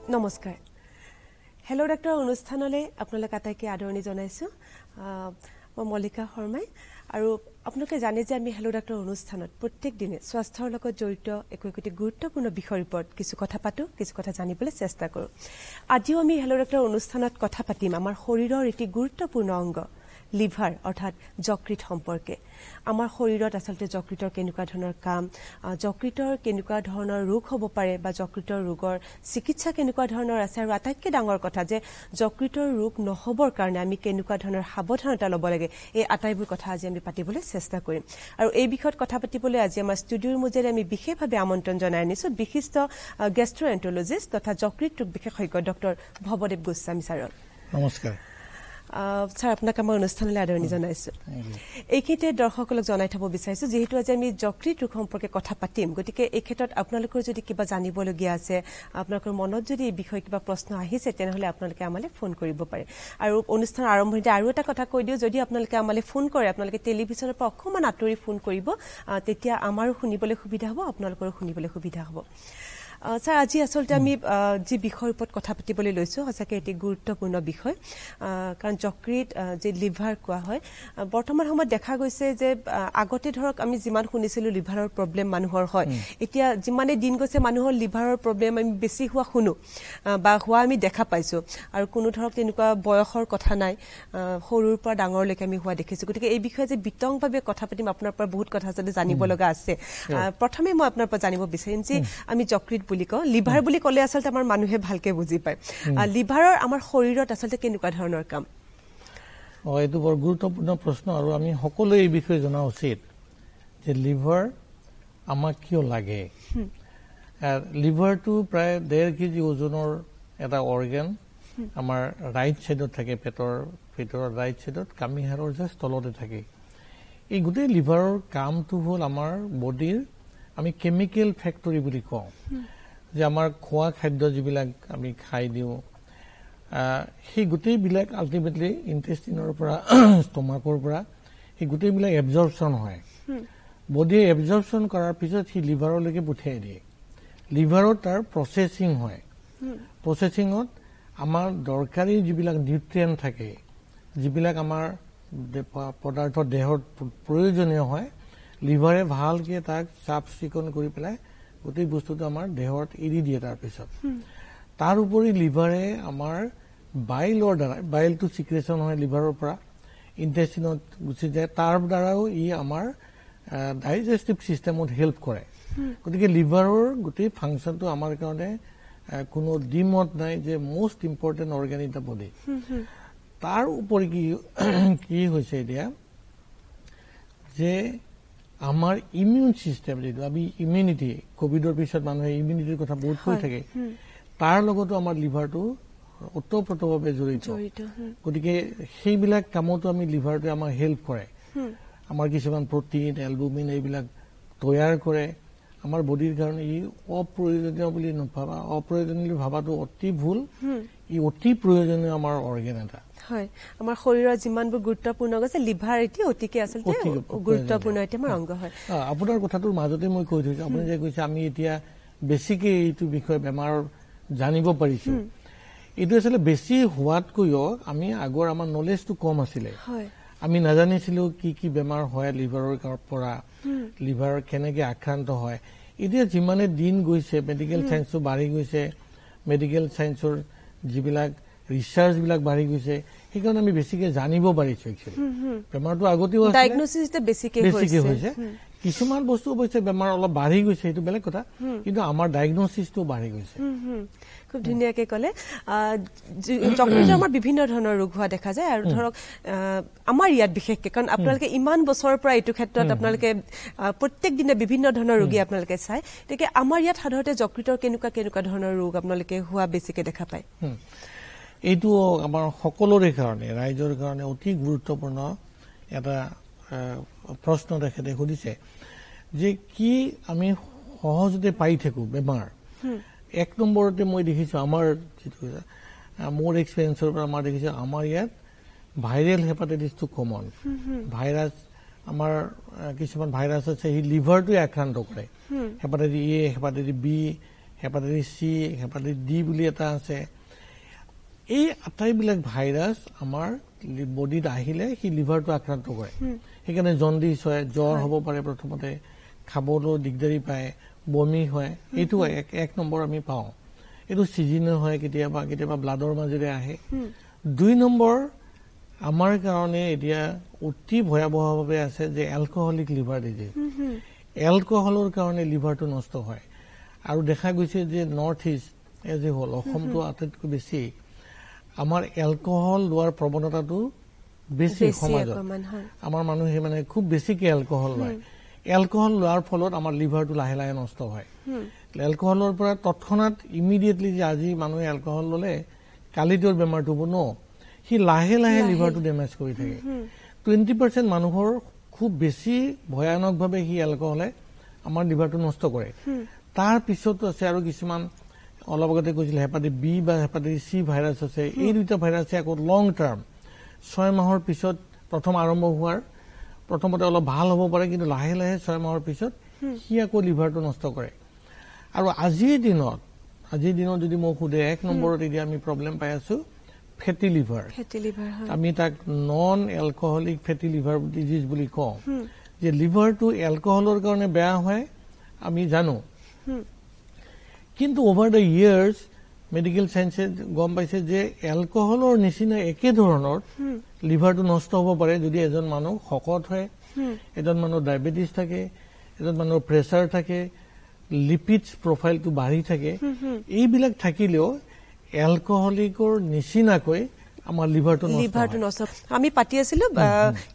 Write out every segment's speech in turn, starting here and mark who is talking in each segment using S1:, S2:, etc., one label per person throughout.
S1: নমস্কাৰ hello' doctor অনুষ্ঠানলৈ আপোনালোক আটাইকে আদৰণি জনাইছো মই মল্লিকা শৰ্মাই আৰু আপোনালোকে জানে যে আমি হেল্ল' ডাক্তৰ অনুষ্ঠানত প্ৰত্যেক দিনে স্বাস্থ্যৰ লগত জড়িত একোটি গুৰুত্বপূৰ্ণ বিষয়ৰ ওপৰত কিছু কথা পাতো কিছু কথা জানিবলৈ চেষ্টা কৰো আজিও আমি হেল্ল' ডাক্তৰ অনুষ্ঠানত কথা পাতিম আমাৰ শৰীৰৰ এটি গুৰুত্বপূৰ্ণ অংগ লিভাৰ অৰ্থাৎ যকৃত সম্পৰ্কে আমাৰ শৰীৰত আসলতে যকৃতৰ কেনেকুৱা ধৰণৰ কাম যকৃতৰ কেনেকুৱা ধৰণৰ ৰোগ হ'ব পাৰে বা যকৃতৰ ৰোগৰ চিকিৎসা কেনেকুৱা ধৰণৰ আছে আৰু আটাইতকৈ ডাঙৰ কথা যে যকৃতৰ ৰোগ নহবৰ কাৰণে আমি কেনেকুৱা ধৰণৰ সাৱধানতা ল'ব লাগে এই আটাইবোৰ কথা আজি আমি পাতিবলৈ চেষ্টা কৰিম আৰু এই বিষয়ত কথা পাতিবলৈ আজি আমাৰ ষ্টুডিঅ'ৰ মাজেৰে আমি বিশেষভাৱে আমন্ত্ৰণ জনাই আনিছো বিশিষ্ট গেষ্ট্ৰোএন্টাৰলজিষ্ট তথা যকৃত ৰোগ বিশেষজ্ঞ ডক্টৰ ভৱদেৱ গোস্বামী ছাৰক
S2: নমস্কাৰ
S1: স্যাৰ আপোনাক আমাৰ অনুষ্ঠানলৈ আদৰণি জনাইছো এইখিনিতে দৰ্শকসকলক জনাই থব বিচাৰিছো যেহেতু আজি আমি যকৃত ৰোগ সম্পৰ্কে কথা পাতিম গতিকে এই ক্ষেত্ৰত আপোনালোকৰ যদি কিবা জানিবলগীয়া আছে আপোনালোকৰ মনত যদি এই বিষয়ে কিবা প্ৰশ্ন আহিছে তেনেহলে আপোনালোকে আমালৈ ফোন কৰিব পাৰে আৰু অনুষ্ঠান আৰম্ভণিতে আৰু এটা কথা কৈ দিও যদি আপোনালোকে আমালৈ ফোন কৰে আপোনালোকে টেলিভিছনৰ পৰা অকমান আঁতৰি ফোন কৰিব তেতিয়া আমাৰো শুনিবলৈ সুবিধা হ'ব আপোনালোকৰো শুনিবলৈ সুবিধা হ'ব স্যাৰ আজি আসলতে আমি যে বিষয়ৰ ওপৰত কথা পাতিবলৈ লৈছো সঁচাকৈ এটি গুৰুত্বপূৰ্ণ বিষয় কাৰণ যকৃত যে লিভাৰ কোৱা হয় বৰ্তমান সময়ত দেখা গৈছে যে আগতে ধৰক আমি যিমান শুনিছিলো লিভাৰৰ প্ৰব্লেম মানুহৰ হয় এতিয়া যিমানে দিন গৈছে মানুহৰ লিভাৰৰ প্ৰব্লেম আমি বেছি হোৱা শুনো বা হোৱা আমি দেখা পাইছো আৰু কোনো ধৰক তেনেকুৱা বয়সৰ কথা নাই সৰুৰ পৰা ডাঙৰলৈকে আমি হোৱা দেখিছো গতিকে এই বিষয়ে যে বিতংভাৱে কথা পাতিম আপোনাৰ পৰা বহুত কথা যদি জানিব লগা আছে প্ৰথমে মই আপোনাৰ পৰা জানিব বিচাৰিম যে আমি যকৃত বুলি কওঁ লিভাৰ বুলি ক'লে আসলতে আমাৰ মানুহে ভালকে বুজি পায় লিভাৰৰ আমাৰ শৰীৰত আসলতে কেনেকুৱা ধৰণৰ কাম
S2: এইটো বৰ গুৰুত্বপূৰ্ণ প্ৰশ্ন আৰু আমি সকলোৱে এই বিষয়ে জনা উচিত যে লিভাৰ আমাক কিয় লাগে লিভাৰটো প্ৰায় 1.5 কেজি ওজনৰ এটা অৰ্গেন আমাৰ ৰাইট সাইডত থাকে পেটৰ ভিতৰৰ ৰাইট সাইডত কামিহাৰৰ জাষ্ট তলতে থাকে এই গোটেই লিভাৰৰ কামটো হ'ল আমাৰ বডিৰ আমি কেমিকেল ফেক্টৰী বুলি কওঁ যে আমাৰ খোৱা খাদ্য যিবিলাক আমি খাই দিওঁ সেই গোটেইবিলাক আল্টিমেটলি ইন্টেষ্টিনৰ পৰা ষ্টমাকৰ পৰা সেই গোটেইবিলাক এবজৰ্পশ্যন হয় বডিয়ে এবজৰ্পশ্যন কৰাৰ পিছত সি লিভাৰলৈকে পঠিয়াই দিয়ে লিভাৰত তাৰ প্ৰচেছিং হয় প্ৰচেছিঙত আমাৰ দৰকাৰী যিবিলাক নিউট্ৰিয়েণ্ট থাকে যিবিলাক আমাৰ পদাৰ্থ দেহত প্ৰয়োজনীয় হয় লিভাৰে ভালকে তাক চাফ চিকুণ কৰি পেলাই গোটেই বস্তুটো আমাৰ দেহত এৰি দিয়ে তাৰপিছত তাৰ উপৰি লিভাৰে আমাৰ বাইলৰ দ্বাৰা বাইলটো চিক্ৰেশ্যন হয় লিভাৰৰ পৰা ইন্টেষ্টিনত গুচি যায় তাৰ দ্বাৰাও ই আমাৰ ডাইজেষ্টিভ চিষ্টেমত হেল্প কৰে গতিকে লিভাৰৰ গোটেই ফাংচনটো আমাৰ কাৰণে কোনো দ্বিমত নাই যে most important organ in the body তাৰ উপৰি কি হৈছে এতিয়া যে আমাৰ ইমিউন চিষ্টেম যেটো আমি ইমিউনিটি কোভিডৰ পিছত মানুহে ইমিউনিটিৰ কথা বহুত কৈ থাকে তাৰ লগতো আমাৰ লিভাৰটো ওতঃপ্ৰোতভাৱে জড়িত গতিকে সেইবিলাক কামতো আমি লিভাৰটো আমাৰ হেল্প কৰে আমাৰ কিছুমান প্ৰটিন এলবুমিন এইবিলাক তৈয়াৰ কৰে আমাৰ বডিৰ কাৰণে ই অপ্ৰয়োজনীয় বুলি নভাবা অপ্ৰয়োজনীয় ভাবাটো অতি ভুল ই অতি প্ৰয়োজনীয় আমাৰ অৰ্গেন এটা
S1: হয় আমাৰ শৰীৰৰ যিমানবোৰ গুৰুত্বপূৰ্ণ আছে লিভাৰ এটি অতিকে আচলতে গুৰুত্বপূৰ্ণ এটি আমাৰ অংগ হয়
S2: আপোনাৰ কথাটোৰ মাজতে মই কৈ থৈছো আপুনি যে কৈছে আমি এতিয়া বেছিকে এইটো বিষয়ে বেমাৰ জানিব পাৰিছো এইটো আসলে বেছি হোৱাতকৈও আমি আগৰ আমাৰ নলেজটো কম আছিলে আমি নাজানিছিলো কি বেমাৰ হয় লিভাৰৰ পৰা লিভাৰ কেনেকৈ আক্ৰান্ত হয় এতিয়া যিমানে দিন গৈছে মেডিকেল সায়েন্সটো বাঢ়ি গৈছে মেডিকেল সায়েন্সৰ যিবিলাক ৰিচাৰ্চ বিলাক বাঢ়ি গৈছে সেইকাৰণে আমি বেছিকে জানিব পাৰিছো একচুৱেলি বেমাৰটো আগতেও
S1: ডায়াগনোচিছটো বেছিকে
S2: হৈছে কিছুমান বস্তু অৱশ্যে বেমাৰ অলপ বাঢ়ি গৈছে সেইটো বেলেগ কথা কিন্তু আমাৰ ডায়াগনোচিছটো বাঢ়ি গৈছে
S1: খুব ধুনীয়াকে ক'লে যকৃতৰ আমাৰ বিভিন্ন ধৰণৰ ৰোগ হোৱা দেখা যায় আৰু ধৰক আমাৰ ইয়াত বিশেষকৈ কাৰণ আপোনালোকে ইমান বছৰৰ পৰা এইটো ক্ষেত্ৰত আপোনালোকে প্ৰত্যেক দিনে বিভিন্ন ধৰণৰ ৰোগী আপোনালোকে চায় গতিকে আমাৰ ইয়াত সাধাৰণতে যকৃতৰ কেনেকুৱা ধৰণৰ ৰোগ আপোনালোকে হোৱা বেছিকে দেখা পায়
S2: এইটো আমাৰ সকলোৰে কাৰণে ৰাইজৰ কাৰণে অতি গুৰুত্বপূৰ্ণ এটা প্ৰশ্ন তেখেতে সুধিছে যে কি আমি সহজতে পাই থাকো বেমাৰ এক নম্বৰতে মই দেখিছো আমাৰ মোৰ এক্সপেৰিয়েন্সৰ পৰা আমাৰ দেখিছো আমাৰ ইয়াত ভাইৰেল হেপাটাইটিছটো কমন ভাইৰাছ আমাৰ কিছুমান ভাইৰাছ আছে সেই লিভাৰটোৱে আক্ৰান্ত কৰে hepatitis A hepatitis B hepatitis C, hepatitis D বুলি এটা আছে। এই আটাইবিলাক ভাইৰাছ আমাৰ বডিত আহিলে সি লিভাৰটো আক্ৰান্ত কৰে। সেইকাৰণে জণ্ডিছ হয়, জ্বৰ হ'ব পাৰে, প্ৰথমতে খাবলৈ দিগদাৰী পায়, বমি হয়। এইটো এক নম্বৰ আমি পাওঁ। এইটো চিজনেল হয়, কেতিয়াবা কেতিয়াবা ব্লাডৰ মাজেৰে আহে। 2 নম্বৰ আমাৰ কাৰণে এতিয়া অতি ভয়াৱহভাৱে আছে যে এলকহলিক লিভাৰ ডিজিজ। এলকহলৰ কাৰণে লিভাৰটো নষ্ট হয়। আৰু দেখা গৈছে যে নৰ্থ ইষ্ট এজ এ হ'ল, অসমটো আটাইতকৈ বেছি আমাৰ এলকহল লোৱাৰ প্ৰৱণতাটো বেছি সমাজত। আমাৰ মানুহে মানে খুব বেছিকে এলকহল লয়। এলকহল লোৱাৰ ফলত আমাৰ লিভাৰটো লাহে লাহে নষ্ট হয়। এলকহলৰ পৰা তৎক্ষণাৎ ইমিডিয়েটলি যে আজি মানুহে এলকহল ললে কালি তেওঁৰ বেমাৰটো হ'ব ন, সি লাহে লাহে লিভাৰটো ডেমেজ কৰি থাকে। 20% মানুহৰ খুব বেছি ভয়ানকভাৱে সি এলকহলে আমাৰ লিভাৰটো নষ্ট কৰে। তাৰ পিছতো আছে আৰু কিছুমান, অলপ আগতে কৈছিল হেপাটাইটিছ বি বা হেপাটাইটিছ চি ভাইৰাছ আছে। এই দুটা ভাইৰাছে আকৌ লং টাৰ্ম 6 মাহৰ পিছত প্ৰথম আৰম্ভ হোৱাৰ, প্ৰথমতে অলপ ভাল হ'ব পাৰে, কিন্তু লাহে লাহে 6 মাহৰ পিছত সি আকৌ লিভাৰটো নষ্ট কৰে। আৰু আজিৰ দিনত যদি মোক সোধে 1 নম্বৰত এতিয়া আমি প্ৰব্লেম পাই আছো ফেটি লিভাৰ। আমি তাক নন এলকহলিক ফেটি লিভাৰ ডিজিজ বুলি কওঁ। যে লিভাৰটো এলকহলৰ কাৰণে বেয়া হয় আমি জানো, কিন্তু অভাৰ দ্য ইয়াৰ্ছ মেডিকেল চায়েন্সে গম পাইছে যে এলকহলৰ নিচিনা একে ধৰণৰ লিভাৰটো নষ্ট হ'ব পাৰে যদি এজন মানুহ শকত হয়, এজন মানুহৰ ডায়েবেটিছ থাকে, এজন মানুহৰ প্ৰেছাৰ থাকে, লিপিডছ প্ৰফাইলটো বাঢ়ি থাকে। এইবিলাক থাকিলেও এলকহলিকৰ নিচিনাকৈ আমাৰ লিভাৰটো নষ্ট।
S1: আমি পাতি আছিলো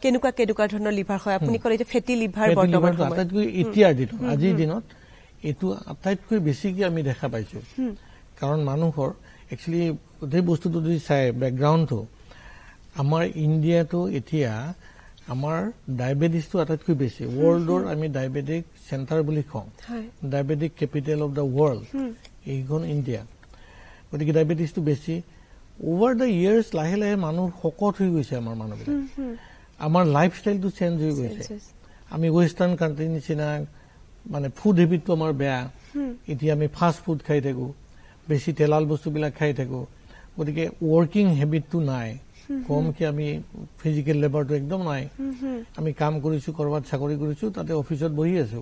S1: কেনেকুৱা ধৰণৰ লিভাৰ হয়। আপুনি ক'লে ফেটি লিভাৰ
S2: আটাইতকৈ এতিয়াৰ দিনত, আজিৰ দিনত এইটো আটাইতকৈ বেছিকে আমি দেখা পাইছো। কাৰণ মানুহৰ একচুৱেলি গোটেই বস্তুটো যদি চাই বেকগ্ৰাউণ্ডটো, আমাৰ ইণ্ডিয়াটো এতিয়া আমাৰ ডায়েবেটিছটো আটাইতকৈ বেছি। ৱৰ্ল্ডৰ আমি ডায়েবেটিক চেণ্টাৰ বুলি কওঁ, diabetic capital of the world এইখন ইণ্ডিয়া। গতিকে ডায়েবেটিছটো বেছি। অভাৰ দ্য ইয়াৰ্ছ লাহে লাহে মানুহ শকত হৈ গৈছে। আমাৰ মানুহবিলাক, আমাৰ লাইফষ্টাইলটো চেঞ্জ হৈ গৈছে। আমি ৱেষ্টাৰ্ণ কাণ্ট্ৰিৰ নিচিনা মানে ফুড হেবিটটো আমাৰ বেয়া। এতিয়া আমি ফাষ্ট ফুড খাই থাকো, বেছি তেলাল বস্তুবিলাক খাই থাকো। গতিকে ৱৰ্কিং হেবিটটো নাই, কমকে আমি ফিজিকেল লেবাৰটো একদম নাই। আমি কাম কৰিছো, কৰবাত চাকৰি কৰিছো, তাতে অফিচত বহি আছো।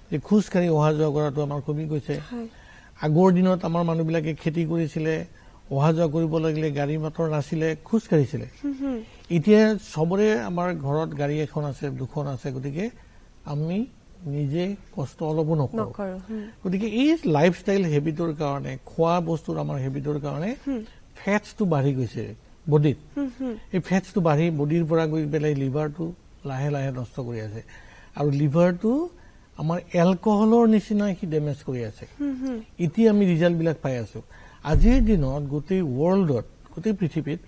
S2: যে খোজকাঢ়ি অহা যোৱা কৰাটো আমাৰ কমি গৈছে। আগৰ দিনত আমাৰ মানুহবিলাকে খেতি কৰিছিলে, অহা যোৱা কৰিব লাগিলে গাড়ী মটৰ নাছিলে, খোজ কাঢ়িছিলে। এতিয়া চবৰে আমাৰ ঘৰত গাড়ী এখন আছে, 2খন আছে। গতিকে আমি নিজে কষ্ট অলপো নকৰো। গতিকে এই লাইফষ্টাইল হেবিটৰ কাৰণে, খোৱা বস্তুৰ আমাৰ হেবিটৰ কাৰণে ফেটছটো বাঢ়ি গৈছে বডিত। এই ফেটছটো বাঢ়ি বডিৰ পৰা গৈ পেলাই লিভাৰটো লাহে লাহে নষ্ট কৰি আছে। আৰু লিভাৰটো আমাৰ এলকহলৰ নিচিনা সি ডেমেজ কৰি আছে। এতিয়া আমি ৰিজাল্টবিলাক পাই আছো। আজিৰ দিনত গোটেই ৱৰ্ল্ডত, গোটেই পৃথিৱীত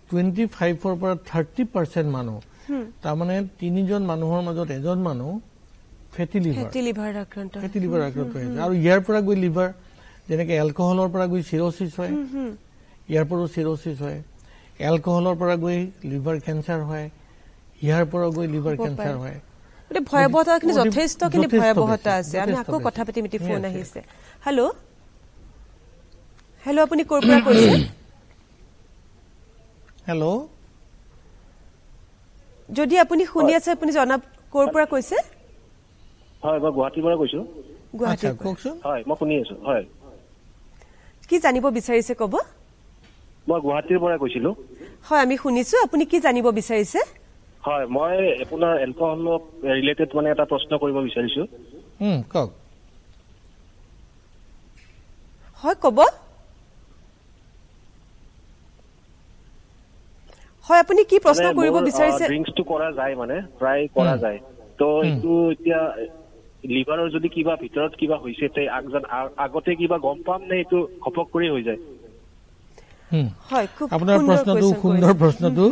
S2: 25-ৰ পৰা 30% মানুহ, তাৰমানে 3জন মানুহৰ মাজত এজন মানুহ ফেটি লিভাৰ আক্ৰান্ত হৈছে। আৰু ইয়াৰ পৰা গৈ লিভাৰ, যেনেকে এলকহলৰ পৰা গৈ চিৰচিছ হয়, ইয়াৰ পৰাও চিৰচিছ হয়। এলকহলৰ পৰা গৈ লিভাৰ কেঞ্চাৰ হয়, ইয়াৰ পৰা গৈ লিভাৰ কেঞ্চাৰ হয়।
S1: ভয়াৱহতা কিন্তু যথেষ্টখিনি ভয়াৱহতা আছে। আমি আকৌ কথা পাতিম। ফোন আহিছে। হেল্ল', আপুনি ক'ৰ পৰা কৈছে?
S2: হেল্ল',
S1: যদি আপুনি শুনি আছে আপুনি জনাব ক'ৰ পৰা কৈছে?
S3: হয়, মই গুৱাহাটীৰ পৰা কৈছো।
S2: কওকচোন।
S3: হয়, মই শুনি আছো। হয়,
S1: কি জানিব বিচাৰিছে ক'ব?
S3: মই গুৱাহাটীৰ পৰা কৈছিলো।
S1: হয়, আমি শুনিছো। আপুনি কি জানিব বিচাৰিছে?
S3: হয়, মই আপোনাৰ এলকহলক ৰিলেটেড মানে এটা প্ৰশ্ন কৰিব বিচাৰিছো।
S2: কওক।
S1: হয়, ক'ব। হয়, আপুনি কি প্ৰশ্ন কৰিব বিচাৰিছে?
S3: ড্ৰিংকছটো কৰা যায়, মানে প্ৰায় কৰা যায়। তো এইটো এতিয়া লিভাৰৰ যদি কিবা ভিতৰত কিবা হৈছে, আগতে কিবা গম পাম নে এইটো ঘপক কৰি হৈ যায়?
S2: আপোনাৰ প্ৰশ্নটো সুন্দৰ প্ৰশ্নটো।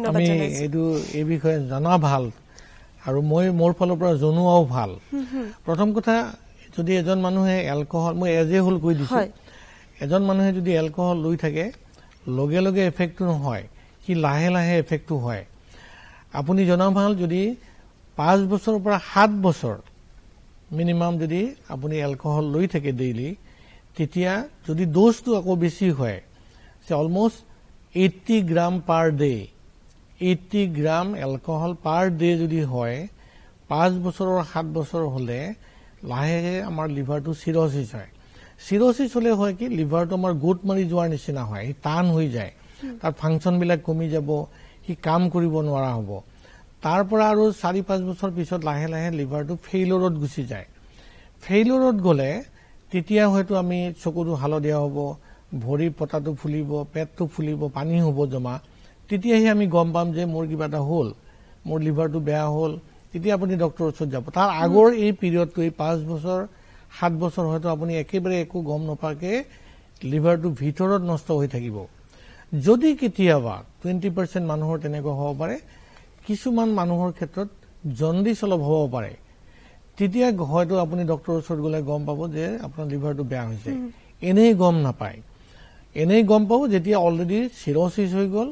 S2: আমি এই বিষয়ে জনা ভাল, আৰু মই মোৰ ফালৰ পৰা জনোৱাও ভাল। প্ৰথম কথা, যদি এজন মানুহে এলকহল, মই এজ এ হোল কৈ দিছো, এজন মানুহে যদি এলকহল লৈ থাকে, লগে লগে এফেক্টটো নহয়, সি লাহে লাহে এফেক্টটো হয়। আপুনি জনা ভাল, যদি 5 বছৰৰ পৰা 7 বছৰ মিনিমাম যদি আপুনি এলকহল লৈ থাকে ডেইলি, তেতিয়া যদি ড'জটো আকৌ বেছি হয় অলমোষ্ট 80 গ্ৰাম পাৰ ডে 80 গ্ৰাম এলকহল পাৰ ডে যদি হয় 5 বছৰৰ 7 বছৰ হলে লাহে আমাৰ লিভাৰটো চিৰ'চিছ হয় চিৰ'চিছ হলে হয় কি লিভাৰটো আমাৰ গোট মাৰি যোৱাৰ নিচিনা হয় টান হৈ যায় তাৰ ফাংচন বিলাক কমি যাব কি কাম কৰিব নোৱাৰা হ'ব তাৰ পৰা আৰু 4-5 বছৰ পিছত লাহে লাহে লিভাৰটো ফেইলৰত গুচি যায় ফেইলৰত গলে তেতিয়া হয়তো আমি চকুটো হালধীয়া হ'ব ভৰি পটাটো ফুলিব পেটটো ফুলিব পানী হ'ব জমা তেতিয়াহে আমি গম পাম যে মোৰ কিবা এটা হ'ল মোৰ লিভাৰটো বেয়া হ'ল তেতিয়া আপুনি ডক্টৰৰ ওচৰত যাব তাৰ আগৰ এই পিৰিয়ডটো 5 বছৰ 7 বছৰ হয়তো আপুনি একেবাৰে একো গম নপাকে লিভাৰটো ভিতৰত নষ্ট হৈ থাকিব যদি কেতিয়াবা 20% মানুহৰ তেনেকুৱা হ'ব পাৰে কিছুমান মানুহৰ ক্ষেত্ৰত জণ্ডিছ অলপ হ'ব পাৰে তেতিয়া হয়তো আপুনি ডক্টৰৰ ওচৰত গলে গম পাব যে আপোনাৰ লিভাৰটো বেয়া হৈছে এনেই গম নাপায় এনেই গম পাব যেতিয়া অলৰেডি চিৰ'চিছ হৈ গ'ল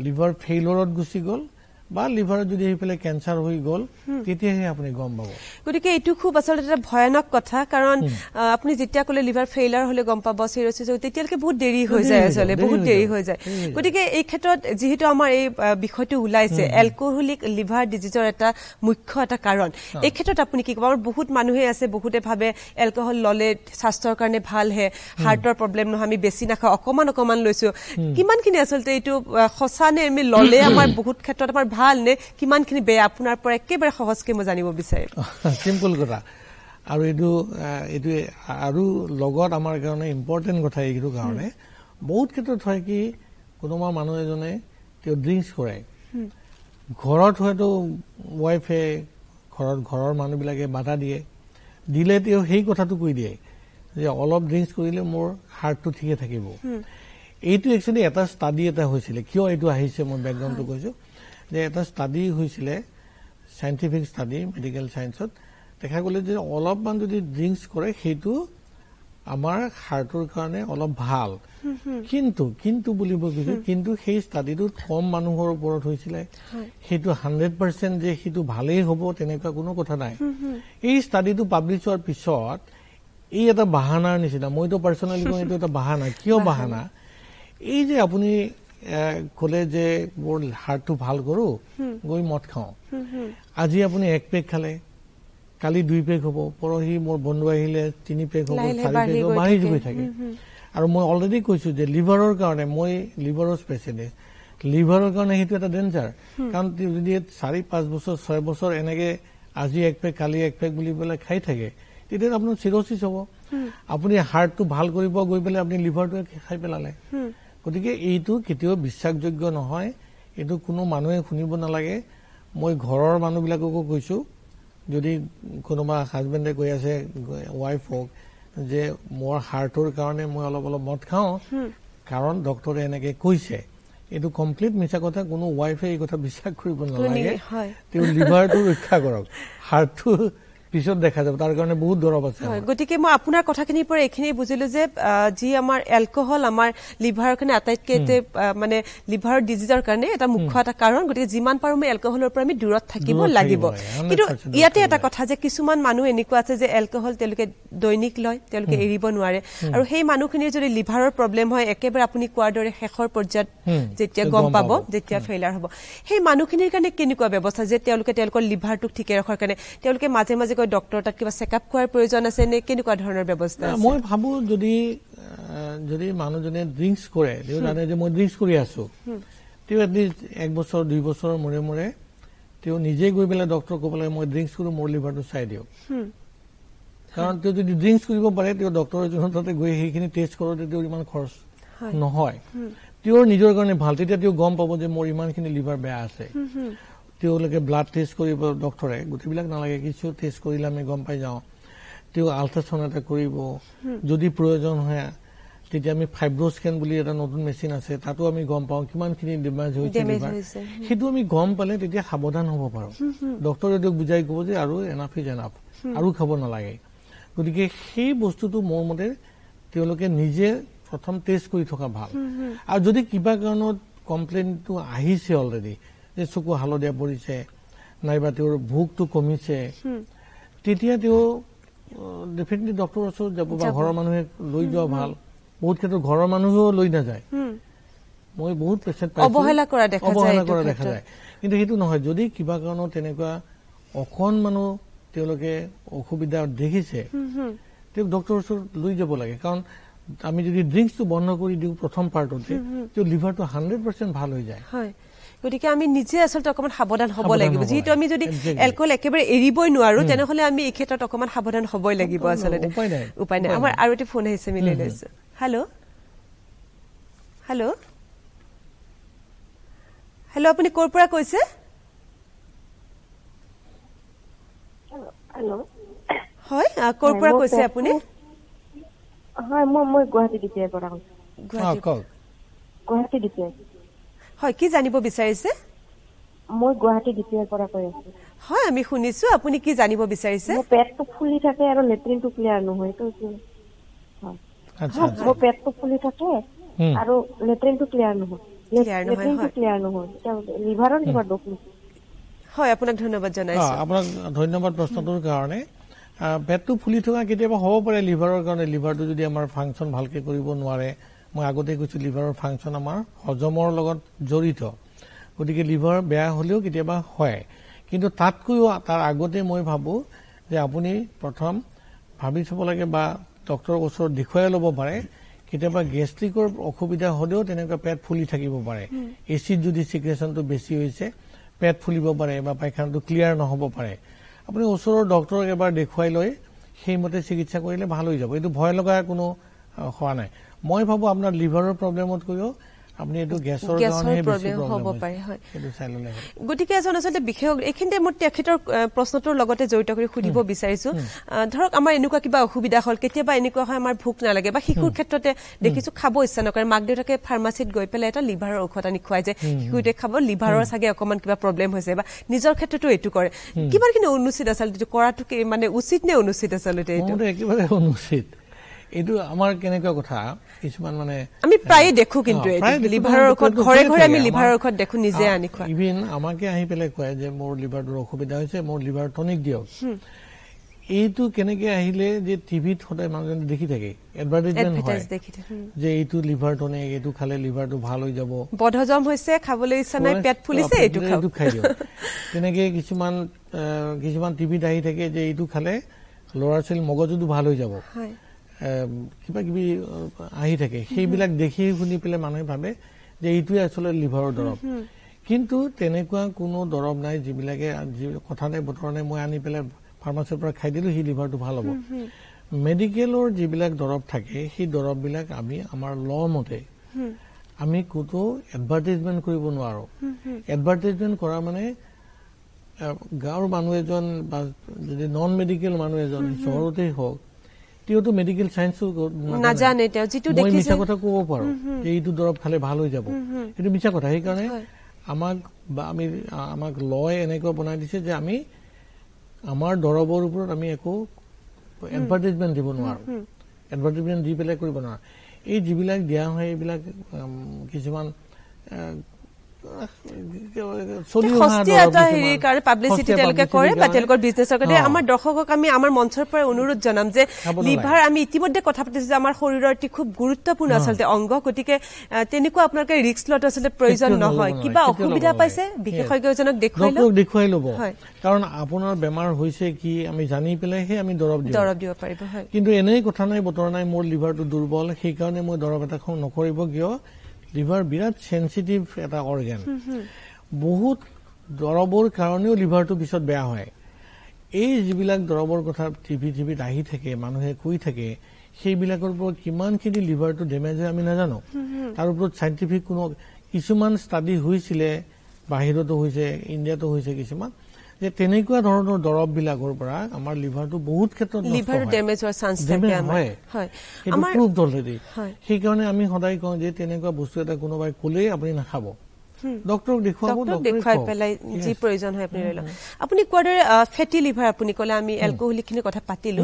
S2: লিভাৰ ফেইলৰত গুচি গ'ল বা লিভাৰত যদি এইফালে কেঞ্চাৰ হৈ গ'ল তেতিয়াহে আপুনি গম পাব
S1: গতিকে এইটো খুব আচলতে এটা ভয়ানক কথা কাৰণ আপুনি যেতিয়া কলে লিভাৰ ফেইলাৰ হলে গম পাব চিৰ'চিছ তেতিয়ালৈকে বহুত দেৰি হৈ যায় আচলতে বহুত দেৰি হৈ যায় গতিকে এই ক্ষেত্ৰত যিহেতু আমাৰ এই বিষয়টো ওলাইছে এলকহলিক লিভাৰ ডিজিজৰ এটা মুখ্য এটা কাৰণ এই ক্ষেত্ৰত আপুনি কি ক'ব আমাৰ বহুত মানুহে আছে বহুতে ভাবে এলকহল ললে স্বাস্থ্যৰ কাৰণে ভাল হে হাৰ্টৰ প্ৰব্লেম নহয় আমি বেছি নাখাওঁ অকমান লৈছো কিমানখিনি আচলতে এইটো সঁচানে আমি ললে আমাৰ বহুত ক্ষেত্ৰত আমাৰ ভাল নে কিমানখিনি বেয়া আপোনাৰ পৰা একেবাৰে সহজকৈ মই জানিব বিচাৰিম
S2: সিম্পল কথা আৰু এইটো আৰু লগত আমাৰ কাৰণে ইম্পৰ্টেণ্ট কথা এইটো কাৰণে বহুত ক্ষেত্ৰত হয় কি কোনোবা মানুহ এজনে তেওঁ ড্ৰিংকছ কৰে ঘৰত হয়তো ৱাইফে ঘৰৰ মানুহবিলাকে বাধা দিলে তেওঁ সেই কথাটো কৈ দিয়ে যে অলপ ড্ৰিংকছ কৰিলে মোৰ হাৰ্টটো ঠিকে থাকিব এইটো একচুৱেলি এটা ষ্টাডি এটা হৈছিলে কিয় এইটো আহিছে মই বেকগ্ৰাউণ্ডটো কৈছো যে এটা ষ্টাডি হৈছিলে সাইন্টিফিক ষ্টাডি মেডিকেল সায়েন্সত দেখা গ'লে যে অলপমান যদি ড্ৰিংকছ কৰে সেইটো আমাৰ হাৰ্টৰ কাৰণে অলপ ভাল কিন্তু বুলিব গৈছে কিন্তু সেই ষ্টাডিটোত কম মানুহৰ ওপৰত হৈছিলে সেইটো 100% যে সেইটো ভালেই হ'ব তেনেকুৱা কোনো কথা নাই এই ষ্টাডিটো পাব্লিছ হোৱাৰ পিছত এই এটা বাহানাৰ নিচিনা মইতো পাৰ্চনেলি কওঁ এইটো এটা বাহানা কিয় বাহানা এই যে আপুনি কলে যে মোৰ হাৰ্টটো ভাল কৰো গৈ মদ খাওঁ আজি আপুনি 1 পেক খালে কালি 2 পেক হ'ব পৰহি মোৰ বন্ধু আহিলে 3 পেক হ'ব 4 পেক হ'ব বাঢ়ি গৈ থাকে আৰু মই অলৰেডি কৈছো যে লিভাৰৰ কাৰণে মই লিভাৰৰ স্পেচিয়েলিষ্ট লিভাৰৰ কাৰণে সেইটো এটা ডেঞ্জাৰ কাৰণ যদি 4-5 বছৰ 6 বছৰ এনেকে আজি 1 পেক কালি 1 পেক বুলি পেলাই খাই থাকে তেতিয়া আপোনাৰ চিৰ'চিছ হ'ব আপুনি হাৰ্টটো ভাল কৰিব গৈ পেলাই আপুনি লিভাৰটো খাই পেলালে গতিকে এইটো কেতিয়াও বিশ্বাসযোগ্য নহয় এইটো কোনো মানুহে শুনিব নালাগে মই ঘৰৰ মানুহবিলাককো কৈছো যদি কোনোবা হাজবেণ্ডে কৈ আছে ৱাইফক যে মোৰ হাৰ্টৰ কাৰণে মই অলপ মদ খাওঁ কাৰণ ডক্টৰে এনেকে কৈছে এইটো কমপ্লিট মিছা কথা কোনো ৱাইফে এই কথা বিশ্বাস কৰিব নালাগে তেওঁ লিভাৰটো ৰক্ষা কৰক হাৰ্টটো পিছত দেখা যাব তাৰ কাৰণে বহুত দৰৱ আছে
S1: গতিকে মই আপোনাৰ কথাখিনিৰ পৰা এইখিনি বুজিলো যে যি আমাৰ এলকহল আমাৰ লিভাৰৰ কাৰণে আটাইতকৈ মানে লিভাৰৰ ডিজিজৰ কাৰণে এটা মুখ্য এটা কাৰণ গতিকে যিমান পাৰো আমি এলকহলৰ পৰা আমি দূৰত থাকিব লাগিব কিন্তু ইয়াতে এটা কথা যে কিছুমান মানুহ এনেকুৱা আছে যে এলকহল তেওঁলোকে দৈনিক লয় তেওঁলোকে এৰিব নোৱাৰে আৰু সেই মানুহখিনিৰ যদি লিভাৰৰ প্ৰব্লেম হয় একেবাৰে আপুনি কোৱাৰ দৰে শেষৰ পৰ্যায়ত যেতিয়া গম পাব যেতিয়া ফেইলাৰ হ'ব সেই মানুহখিনিৰ কাৰণে কেনেকুৱা ব্যৱস্থা যে তেওঁলোকৰ লিভাৰটোক ঠিকে ৰখাৰ কাৰণে তেওঁলোকে মাজে মাজে ডক্টৰ তাত কিবা চেকআপ কৰাৰ প্ৰয়োজন আছে নে কেনেকুৱা ধৰণৰ ব্যৱস্থা আছে
S2: মই ভাবো যদি মানুহজনে ড্ৰিংকছ কৰে তেওঁ জানে যে মই ড্ৰিংকছ কৰি আছো তেওঁ এটলিষ্ট 1 বছৰ 2 বছৰৰ মূৰে তেওঁ নিজে গৈ পেলাই ডক্টৰক ক'ব লাগে মই ড্ৰিংকছ কৰো মোৰ লিভাৰটো চাই দিয়ক কাৰণ তেওঁ যদি ড্ৰিংকছ কৰিব পাৰে তেওঁ ডক্টৰ এজনৰ তাতে গৈ সেইখিনি টেষ্ট কৰোঁতে তেওঁ ইমান খৰচ নহয় তেওঁৰ নিজৰ কাৰণে ভাল তেতিয়া তেওঁ গম পাব যে মোৰ ইমানখিনি লিভাৰ বেয়া আছে তেওঁলোকে ব্লাড টেষ্ট কৰিব ডক্টৰে গোটেইবিলাক নালাগে কিছু টেষ্ট কৰিলে আমি গম পাই যাওঁ তেওঁ আল্ট্ৰাছাউণ্ড এটা কৰিব যদি প্ৰয়োজন হয় তেতিয়া আমি ফাইব্ৰোস্কেন বুলি এটা নতুন মেচিন আছে তাতো আমি গম পাওঁ কিমানখিনি ডেমেজ হৈছে লিভাৰ সেইটো আমি গম পালে তেতিয়া সাৱধান হ'ব পাৰোঁ ডক্টৰে তেওঁক বুজাই ক'ব যে আৰু এনাফ ইজ এনাফ আৰু খাব নালাগে গতিকে সেই বস্তুটো মোৰ মতে তেওঁলোকে নিজে প্ৰথম টেষ্ট কৰি থকা ভাল আৰু যদি কিবা কাৰণত কমপ্লেইনটো আহিছে অলৰেডি যে চকু হালধীয়া পৰিছে নাইবা তেওঁৰ ভোকটো কমিছে তেতিয়া তেওঁ ডেফিনেটলি ডক্টৰৰ ওচৰত যাব বা ঘৰৰ মানুহে লৈ যোৱা ভাল বহুত ক্ষেত্ৰত ঘৰৰ মানুহেও লৈ নাযায় মই বহুত পেচেণ্ট পাইছো
S1: অবহেলা কৰা দেখা যায়
S2: কিন্তু সেইটো নহয় যদি কিবা কাৰণত তেনেকুৱা অকণমানো তেওঁলোকে অসুবিধা দেখিছে তেওঁক ডক্টৰৰ ওচৰত লৈ যাব লাগে কাৰণ আমি যদি ড্ৰিংকছটো বন্ধ কৰি দিওঁ প্ৰথম পাৰ্টতে তেওঁ লিভাৰটো 100% ভাল হৈ যায়
S1: হয় গতিকে আমি নিজে আসলতে অকমান সাৱধান হ'ব লাগিব যেহেতু আমি যদি এলকহল একেবাৰে এৰিবই নোৱাৰো তেনেহলে আমি এই ক্ষেত্ৰত অকমান সাৱধান হ'বই লাগিব আসলতে উপায় নাই আমাৰ আৰু এটা ফোন আহিছে মিলাই লৈছো হেল্ল' হেল্ল' হেল্ল' আপুনি ক'ৰ পৰা কৈছে
S4: হেল্ল'
S1: হয় ক'ৰ পৰা কৈছে আপুনি
S4: হয় মই গুৱাহাটী ডিপিআইৰ পৰা কৈছো গুৱাহাটী ডিপিআই
S1: হয় কি জানিব বিচাৰিছে
S4: মই গুৱাহাটী ডিপিআইৰ পৰা কৈ আছো
S1: হয় আমি শুনিছো আপুনি কি জানিব বিচাৰিছে
S4: মোৰ পেটটো ফুলি থাকে আৰু লেট্ৰিনটো ক্লিয়াৰ নহয় তো মোৰ পেটটো ফুলি থাকে আৰু লেট্ৰিনটো ক্লিয়াৰ নহয় লেট্ৰিনটো ক্লিয়াৰ নহয় লিভাৰৰ কিবা দুখ নেকি
S1: হয় আপোনাক ধন্যবাদ জনাইছো
S2: আপোনাক ধন্যবাদ প্ৰশ্নটোৰ কাৰণে পেটটো ফুলি থকা কেতিয়াবা হ'ব পাৰে লিভাৰৰ কাৰণে লিভাৰটো যদি আমাৰ ফাংচন ভালকে কৰিব নোৱাৰে মই আগতে কৈছো লিভাৰৰ ফাংচন আমাৰ হজমৰ লগত জড়িত গতিকে লিভাৰ বেয়া হলেও কেতিয়াবা হয় কিন্তু তাতকৈও তাৰ আগতে মই ভাবো যে আপুনি প্ৰথম ভাবি চাব লাগে বা ডক্টৰৰ ওচৰত দেখুৱাই ল'ব পাৰে কেতিয়াবা গেষ্ট্ৰিকৰ অসুবিধা হলেও তেনেকুৱা পেট ফুলি থাকিব পাৰে এচিড যদি সিক্ৰেচনটো বেছি হৈছে পেট ফুলিব পাৰে বা পায়খানাটো ক্লিয়াৰ নহ'ব পাৰে আপুনি ওচৰৰ ডক্টৰক এবাৰ দেখুৱাই লৈ সেইমতে চিকিৎসা কৰিলে ভাল হৈ যাব এইটো ভয় লগা কোনো হোৱা নাই মই ভাবো আপোনাৰ লিভাৰৰ প্ৰব্লেমতকৈও আপুনি এইটো গেছৰ কাৰণে বেছি প্ৰব্লেম হ'ব পাৰে হয় এইটো চাই ল'লে
S1: গতিকে এজন আচলতে বিশেষজ্ঞ এইখিনিতে মই তেখেতৰ প্ৰশ্নটোৰ লগতে জড়িত কৰি সুধিব বিচাৰিছো ধৰক আমাৰ এনেকুৱা কিবা অসুবিধা হ'ল কেতিয়াবা এনেকুৱা হয় আমাৰ ভোক নালাগে বা শিশুৰ ক্ষেত্ৰতে দেখিছো খাব ইচ্ছা নকৰে মাক দেউতাকে ফাৰ্মাচিত গৈ পেলাই এটা লিভাৰৰ ঔষধ আনি খুৱাই যে শিশুটোৱে খাব লিভাৰৰ চাগে অকমান কিবা প্ৰব্লেম হৈছে বা নিজৰ ক্ষেত্ৰতো এইটো কৰে কিমানখিনি অনুচিত আচলতে কৰাটো মানে উচিত নে অনুচিত আচলতে এইটো
S2: একেবাৰে অনুচিত এইটো আমাৰ কেনেকুৱা কথা কিছুমান মানে
S1: আমি প্ৰায় দেখো কিন্তু লিভাৰৰ ঔষধ ঘৰে ঘৰে আমি লিভাৰৰ ঔষধ দেখো নিজে আনি খোৱা
S2: ইভিন আমাকে আহি পেলাই কয় যে মোৰ লিভাৰটোৰ অসুবিধা হৈছে মোৰ লিভাৰ টনিক দিয়ক এইটো কেনেকে আহিলে যে টিভিত সদায় মানুহজনে দেখি থাকে এডভাৰটাইজমেন্ট হয় যে এইটো লিভাৰ টনিক এইটো খালে লিভাৰটো ভাল হৈ যাব
S1: বদহজম হৈছে খাবলৈ ইচ্ছা নাই পেট ফুলিছে এইটো
S2: খাই দিয়ক তেনেকে কিছুমান টিভিত আহি থাকে যে এইটো খালে ল'ৰা ছোৱালী মগজুটো ভাল হৈ যাব কিবা কিবি আহি থাকে সেইবিলাক দেখি শুনি পেলাই মানুহে ভাবে যে এইটোৱে আচলতে লিভাৰৰ দৰৱ কিন্তু তেনেকুৱা কোনো দৰৱ নাই যিবিলাকে কথা নাই বতৰা নাই মই আনি পেলাই ফাৰ্মাচীৰ পৰা খাই দিলো সেই লিভাৰটো ভাল হ'ব মেডিকেলৰ যিবিলাক দৰৱ থাকে সেই দৰৱবিলাক আমি আমাৰ ল মতে আমি কোনো এডভাৰটাইজমেন্ট কৰিব নোৱাৰো এডভাৰটাইজমেন্ট কৰা মানে গাঁৱৰ মানুহ এজন বা যদি নন মেডিকেল মানুহ এজন চহৰতেই হওক তেওঁতো মেডিকেল চাইন্সো
S1: নাজানে তেওঁ যিটো দেখিছে
S2: মই মিছা কথা ক'ব পাৰো যে এইটো দৰৱ খালে ভাল হৈ যাব এইটো মিছা কথা সেইকাৰণে আমাক লয় এনেকুৱা বনাই দিছে যে আমি আমাৰ দৰৱৰ ওপৰত আমি একো এডভাৰটাইজমেন্ট দিব নোৱাৰো এডভাৰটাইজমেন্ট দি পেলাই কৰিব নোৱাৰো এই যিবিলাক দিয়া হয় এইবিলাক কিছুমান
S1: আমাৰ দৰ্শকক আমি আমাৰ মঞ্চৰ পৰা অনুৰোধ জনাম যে লিভাৰ আমি ইতিমধ্যে কথা পাতিছো যে আমাৰ শৰীৰৰ এটি খুব গুৰুত্বপূৰ্ণ আচলতে অংগ গতিকে তেনেকুৱা আপোনালোকে ৰিস্ক লোৱাটো আচলতে প্ৰয়োজন নহয় কিবা অসুবিধা পাইছে বিশেষজ্ঞজনক
S2: দেখুৱাই ল'ব কাৰণ আপোনাৰ বেমাৰ হৈছে কি আমি জানি পেলাইহে আমি দৰৱ
S1: দিব পাৰিব
S2: কিন্তু এনেই কথা নাই বতৰা নাই মোৰ লিভাৰটো দুৰ্বল সেইকাৰণে মই দৰৱ এটা নকৰিব কিয় লিভাৰ বিৰাট সেনচিটিভ এটা অৰ্গেন বহুত দৰৱৰ কাৰণেও লিভাৰটো পিছত বেয়া হয় এই যিবিলাক দৰৱৰ কথা টিভিত আহি থাকে মানুহে কৈ থাকে সেইবিলাকৰ ওপৰত কিমানখিনি লিভাৰটো ডেমেজ হয় আমি নাজানো তাৰ ওপৰত চাইণ্টিফিক কোনো কিছুমান ষ্টাডি হৈছিলে বাহিৰতো হৈছে ইণ্ডিয়াতো হৈছে কিছুমান যে তেনেকুৱা ধৰণৰ দৰৱবিলাকৰ পৰা আমাৰ লিভাৰটো বহুত ক্ষেত্ৰত
S1: লিভাৰ ডেমেজ হোৱাৰ চান্স থাকে
S2: হয় সেইটো প্ৰুভড অলৰেডি সেইকাৰণে আমি সদায় কওঁ যে তেনেকুৱা বস্তু এটা কোনোবাই ক'লেই আপুনি নাখাব ডক্টৰক
S1: দেখুৱাই পেলাই যি প্ৰয়োজন হয় আপুনি লৈ লওক আপুনি কোৱাৰ দৰে ফেটি লিভাৰ আপুনি ক'লে আমি এলকহলিকখিনি কথা পাতিলো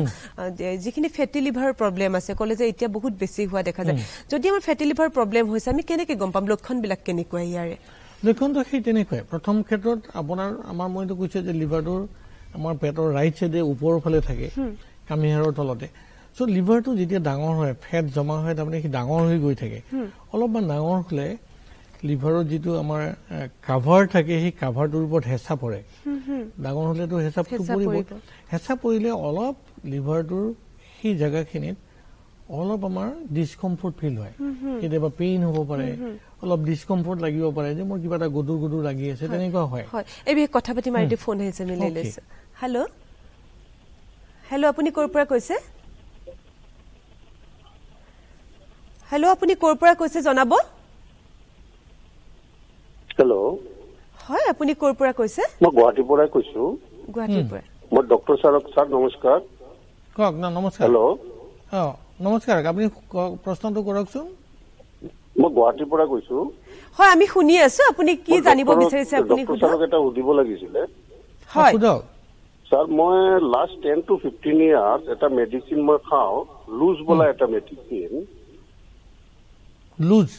S1: যিখিনি ফেটি লিভাৰৰ প্ৰব্লেম আছে ক'লে যে এতিয়া বহুত বেছি হোৱা দেখা যায় যদি আমাৰ ফেটি লিভাৰ প্ৰব্লেম হৈছে আমি কেনেকে গম পাম লক্ষণবিলাক কেনেকুৱা ইয়াৰে
S2: লক্ষণটো সেই তেনেকুৱাই প্ৰথম ক্ষেত্ৰত আমাৰ মইতো কৈছে যে লিভাৰটোৰ আমাৰ পেটৰ ৰাইট চাইডে ওপৰৰ ফালে থাকে কামিহাৰৰ তলতে সো লিভাৰটো যেতিয়া ডাঙৰ হয় ফেট জমা হয় তাৰমানে কি ডাঙৰ হৈ গৈ থাকে অলপমান ডাঙৰ হলে লিভাৰৰ যিটো আমাৰ কাভাৰ থাকে সেই কাভাৰটোৰ ওপৰত হেঁচা পৰে ডাঙৰ হলেতো হেঁচাটো পৰিব হেঁচা পৰিলে অলপ লিভাৰটোৰ সেই জায়গাখিনিত অলপ আমাৰ ডিসকমফৰ্ট ফিল হয় কেতিয়াবা পেইন হ'ব পাৰে অলপ ডিসকমফৰ্ট লাগিব পাৰে যে মোৰ কিবা এটা গদুৰ গদুৰ লাগি আছে তেনেকুৱা হয়
S1: এই বিষয়ে কথা পাতি মাৰিতে ফোন আহিছে মিলাই লৈছে হেল্ল' হেল্ল' আপুনি ক'ৰ পৰা কৈছে হেল্ল' আপুনি ক'ৰ পৰা কৈছে জনাব
S5: হেল্ল'
S1: হয় আপুনি ক'ৰ পৰা কৈছে
S5: মই গুৱাহাটীৰ পৰা কৈছো
S1: গুৱাহাটীৰ পৰা
S5: মই ডক্টৰ ছাৰ নমস্কাৰ
S2: কওক না নমস্কাৰ
S5: হেল্ল'
S2: নমস্কাৰ আপুনি প্ৰশ্নটো কৰকচোন
S5: মই গুৱাহাটীৰ পৰা কৈছো
S1: হয় আমি শুনি আছো আপুনি কি জানিব বিচাৰিছে আপুনি
S5: ডক্টৰ ছাৰক এটা সুধিব লাগিছিলে
S1: হয়
S5: ছাৰ মই লাষ্ট 10 to 15 ইয়াৰ্ছ এটা মেডিচিন মই খাওঁ লুজ বোলা এটা মেডিচিন
S2: লুজ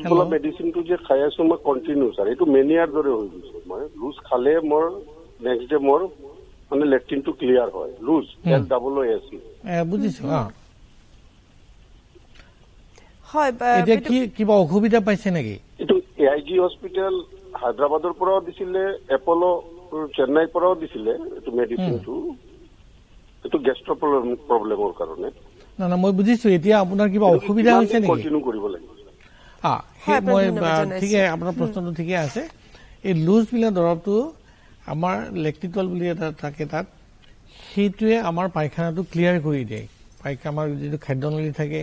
S5: বোলা মেডিচিনটো যে খাই আছো মই কণ্টিনিউ ছাৰ এইটো মেনিয়াৰ দৰে হৈ গৈছে মই লুজ খালে মোৰ নেক্সট ডে মোৰ মানে লেট্ৰিনটো ক্লিয়াৰ হয় লুজ LOOC
S2: বুজিছো
S1: হয়
S2: এতিয়া কি কিবা অসুবিধা পাইছে নেকি
S5: এইটো AIG হস্পিটেল হায়দৰাবাদৰ পৰাও দিছিলে এপলো চেন্নাইৰ পৰাও দিছিলে এইটো মেডিচিনটো এইটো গেষ্ট্ৰ প্ৰব্লেমৰ কাৰণে
S2: না মই বুজিছো এতিয়া আপোনাৰ কিবা অসুবিধা হৈছে নেকি
S5: কন্টিনিউ কৰিব লাগিব
S2: মই ঠিকে আপোনাৰ প্ৰশ্নটো ঠিকে আছে এই লুজ বিলা দৰৱটো আমাৰ লেক্টিটল বুলি এটা থাকে তাত সেইটোৱে আমাৰ পায়খানাটো ক্লিয়াৰ কৰি দিয়ে আমাৰ যিটো খাদ্যনলী থাকে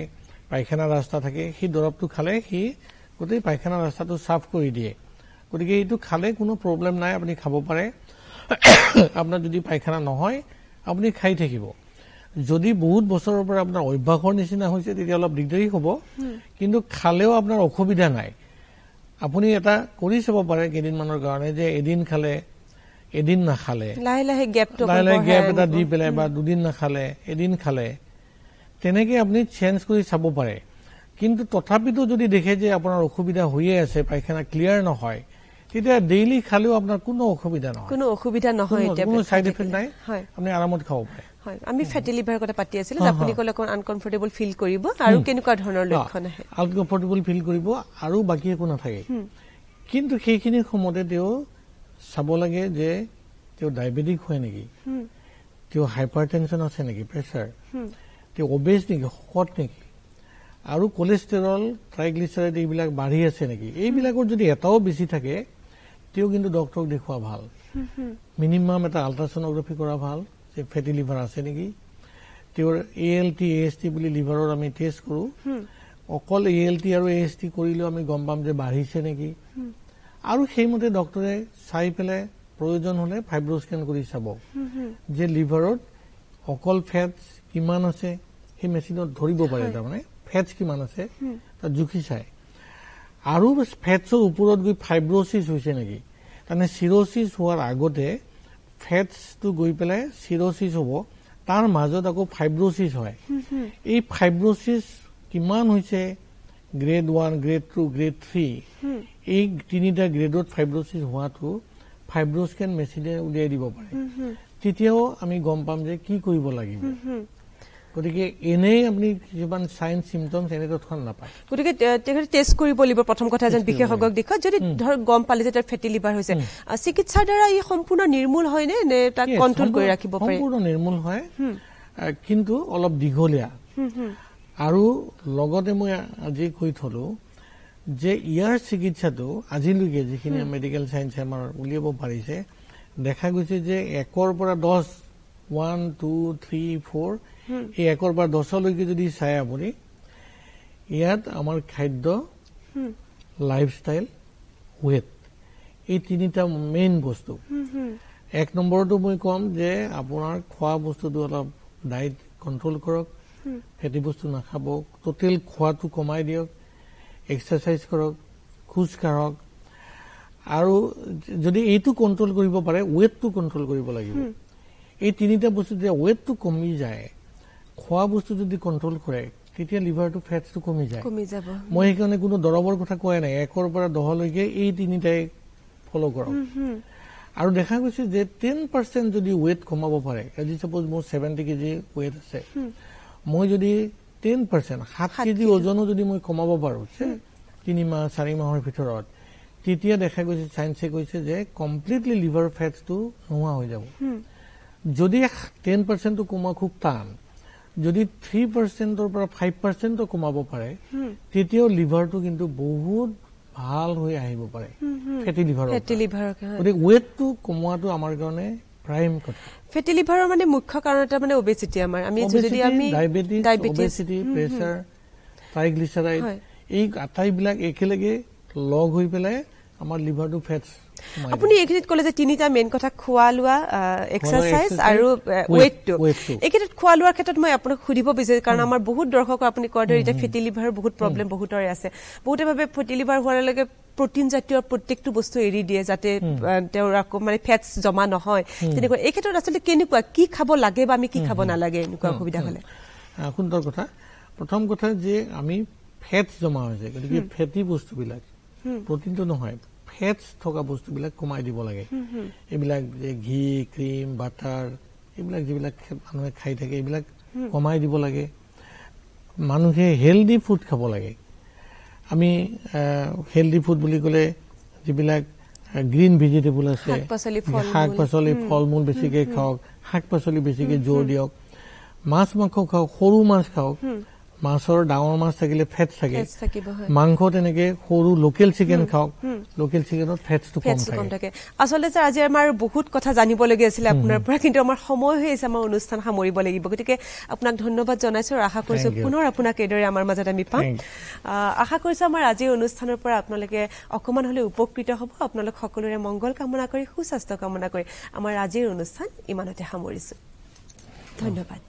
S2: পায়খানা ৰাস্তা থাকে সেই দৰৱটো খালে সি গোটেই পায়খানা ৰাস্তাটো সাফ কৰি দিয়ে গতিকে এইটো খালে কোনো প্ৰব্লেম নাই আপুনি খাব পাৰে আপোনাৰ যদি পায়খানা নহয় আপুনি খাই থাকিব যদি বহুত বছৰৰ পৰা আপোনাৰ অভ্যাসৰ নিচিনা হৈছে তেতিয়া অলপ দিগদাৰী হ'ব কিন্তু খালেও আপোনাৰ অসুবিধা নাই আপুনি এটা কৰি চাব পাৰে কেইদিনমানৰ কাৰণে যে এদিন খালে এদিন নাখালে
S1: লাহে লাহে গেপ
S2: এটা দি পেলাই বা দুদিন নাখালে এদিন খালে তেনেকে আপুনি চেঞ্জ কৰি চাব পাৰে কিন্তু তথাপিতো যদি দেখে যে আপোনাৰ অসুবিধা হৈয়ে আছে পায়খানা ক্লিয়াৰ নহয় তেতিয়া ডেইলি খালেও আপোনাৰ কোনো অসুবিধা নহয় কোনো সাইড এফেক্ট নাই আপুনি আৰামত খাব পাৰে
S1: হয় আমি ফেটি লিভাৰৰ কথা পাতি আছিলো আপুনি কলে কোন আনকমফৰ্টেবল ফিল কৰিব আৰু কেনেকুৱা ধৰণৰ লক্ষণ আহে
S2: আনকমফৰ্টেবল ফিল কৰিব আৰু বাকি একো নাথাকে কিন্তু সেইখিনি সময়তে তেওঁ চাব লাগে যে তেওঁ ডায়েবেটিক হয় নেকি তেওঁ হাইপাৰটেনশন আছে নেকি প্ৰেছাৰ তেওঁ অবেজ নেকি শকত নেকি আৰু কোলেষ্টৰল ট্ৰাইগ্লিচাৰাইড এইবিলাক বাঢ়ি আছে নেকি এইবিলাকৰ যদি এটাও বেছি থাকে তেওঁ কিন্তু ডক্টৰক দেখুওৱা ভাল মিনিমাম এটা আল্ট্ৰাছনোগ্ৰাফি কৰা ভাল যে ফেটি লিভাৰ আছে নেকি তেওঁৰ ALT AST বুলি লিভাৰৰ আমি টেষ্ট কৰো অকল ALT আৰু AST কৰিলেও আমি গম পাম যে বাঢ়িছে নেকি আৰু সেইমতে ডক্টৰে চাই পেলাই প্ৰয়োজন হলে ফাইব্ৰোস্কেন কৰি চাব যে লিভাৰত অকল ফেটছ কিমান আছে সেই মেচিনত ধৰিব পাৰে তাৰমানে ফেটছ কিমান আছে তাত জুখি চাই আৰু ফেটছৰ ওপৰত গৈ ফাইব্ৰোচিছ হৈছে নেকি তাৰমানে চিৰচিছ হোৱাৰ আগতে ফেটছটো গৈ পেলাই চিৰচিছ হ'ব তাৰ মাজত আকৌ ফাইব্ৰোচিছ হয় এই ফাইব্ৰোচিছ কিমান হৈছে গ্ৰেড 1 গ্ৰেড 2 গ্ৰেড 3 এই তিনিটা গ্ৰেডত ফাইব্ৰোচিছ হোৱাটো ফাইব্ৰোস্কেন মেচিনে উলিয়াই দিব পাৰে তেতিয়াও আমি গম পাম যে কি কৰিব লাগিব গতিকে এনেই আপুনি কিছুমান সাইন সিমটমছ এনে তৎক্ষণ নাপায়
S1: গতিকে তেখেতে টেষ্ট কৰিব লাগিব প্ৰথম কথা এজন বিশেষজ্ঞক দেখুৱাই যদি ধৰ গম পালে যে তাৰ ফেটি লিভাৰ হৈছে চিকিৎসাৰ দ্বাৰা ই সম্পূৰ্ণ নিৰ্মূল হয় নে তাক কন্ট্ৰোল কৰি ৰাখিব পাৰি
S2: সম্পূৰ্ণ নিৰ্মূল হয় কিন্তু অলপ দীঘলীয়া আৰু লগতে মই আজি কৈ থলো যে ইয়াৰ চিকিৎসাটো আজিলৈকে যিখিনি মেডিকেল সায়েন্সে আমাৰ উলিয়াব পাৰিছে দেখা গৈছে যে 1 পৰা 10 1 2 3 4 এই 1 পৰা 10 লৈকে যদি চাই আপুনি ইয়াত আমাৰ খাদ্য লাইফষ্টাইল ওয়েট এই তিনিটা মেইন বস্তু এক নম্বৰটো মই কম যে আপোনাৰ খোৱা বস্তুটো অলপ ডায়েট কন্ট্ৰোল কৰক ফেটি বস্তু নাখাব টোটেল খোৱাটো কমাই দিয়ক এক্সাৰসাইজ কৰক খোজ কাঢ়ক আৰু যদি এইটো কন্ট্ৰোল কৰিব পাৰে ওয়েটটো কন্ট্ৰোল কৰিব লাগিব এই তিনিটা বস্তু যে ওয়েটটো কমি যায় খোৱা বস্তু যদি কন্ট্ৰোল কৰে তেতিয়া লিভাৰটো ফেটছটো কমি যাব মই সেইকাৰণে কোনো দৰৱৰ কথা কোৱা নাই 1 পৰা 10 লৈকে এই তিনিটাই ফলো কৰক আৰু দেখা গৈছে যে 10% যদি ৱেইট কমাব পাৰে, আজি সাপোজ মোৰ 70 কেজি ৱেইট আছে, মই যদি 10% 7 কেজি ওজনো যদি মই কমাব পাৰো 3 মাহ 4 মাহৰ ভিতৰত, তেতিয়া দেখা গৈছে সায়েন্সে কৈছে যে কমপ্লিটলি লিভাৰ ফেটছটো নোহোৱা হৈ যাব। যদি 10% কমা খুব টান, যদি 3%ৰ পৰা 5% কমাব পাৰে, তেতিয়াও লিভাৰটো কিন্তু বহুত ভাল হৈ আহিব পাৰে, ফেটি লিভাৰ। গতিকে ৱেইটটো কমোৱাটো আমাৰ কাৰণে প্ৰাইম কথা।
S1: ফেটি লিভাৰৰ মানে মুখ্য কাৰণ এটা মানে ওবেচিটি, আমাৰ আমি যদি আমি
S2: ডায়াবেটিছ, প্ৰেছাৰ, ট্ৰাইগ্লিচাৰাইড, এই আটাইবিলাক একেলগে লগ হৈ পেলাই আমাৰ লিভাৰটো ফেটছ।
S1: আপুনি এইখিনিত ক'লে যে তিনিটা মেইন কথা, খোৱা লোৱা, এক্সাৰচাইজ আৰু ৱেইটটো। এইক্ষেত্ৰত খোৱা লোৱাৰ ক্ষেত্ৰত মই আপোনাক সুধিব বিচাৰিছো, কাৰণ আমাৰ বহুত দৰ্শক আপুনি কোৱাৰ দৰে এতিয়া ফেটি লিভাৰৰ বহুত প্ৰব্লেম বহুতৰে আছে। বহুতে ভাবে ফেটি লিভাৰ হোৱাৰ লগে প্ৰটিন জাতীয় প্ৰত্যেকটো বস্তু এৰি দিয়ে যাতে তেওঁৰ আকৌ মানে ফেটছ জমা নহয়, তেনেকুৱা। এই ক্ষেত্ৰত আচলতে কেনেকুৱা, কি খাব লাগে বা আমি কি খাব নালাগে এনেকুৱা অসুবিধা হলে?
S2: সুন্দৰ কথা। প্ৰথম কথা যে আমি ফেটছ জমা হৈ যায়, গতিকে ফেটি বস্তুবিলাক, প্ৰটিনটো নহয়, ফেটছ থকা বস্তুবিলাক কমাই দিব লাগে। এইবিলাক যে ঘি, ক্ৰীম, বাটাৰ, এইবিলাক যিবিলাক মানুহে খাই থাকে, এইবিলাক কমাই দিব লাগে। মানুহে হেল্ডি ফুড খাব লাগে। আমি হেল্ডি ফুড বুলি ক'লে যিবিলাক গ্ৰীণ ভেজিটেবল আছে, শাক পাচলি, ফল মূল বেছিকে খাওক, শাক পাচলি বেছিকে জোৰ দিয়ক, মাছ মাংস খাওক, সৰু মাছ খাওক। মাছৰ ডাঙৰ মাছ থাকিলে ফেট থাকে, মাংস তেনেকে সৰু লোকেল চিকেন খাওক, লোকেল চিকেনত ফেটছটো কম থাকে।
S1: আচলতে ছাৰ আজি আমাৰ বহুত কথা জানিবলগীয়া আছিলে আপোনাৰ পৰা, কিন্তু আমাৰ সময় হৈ আছে, আমাৰ অনুষ্ঠান সামৰিব লাগিব। গতিকে আপোনাক ধন্যবাদ জনাইছো আৰু আশা কৰিছো পুনৰ আপোনাক এইদৰে আমাৰ মাজত আমি পাম। আশা কৰিছো আমাৰ আজিৰ অনুষ্ঠানৰ পৰা আপোনালোকে অকণমান হলে উপকৃত হ'ব। আপোনালোক সকলোৰে মংগল কামনা কৰি, সুস্বাস্থ্য কামনা কৰি আমাৰ আজিৰ অনুষ্ঠান ইমানতে সামৰিছো। ধন্যবাদ।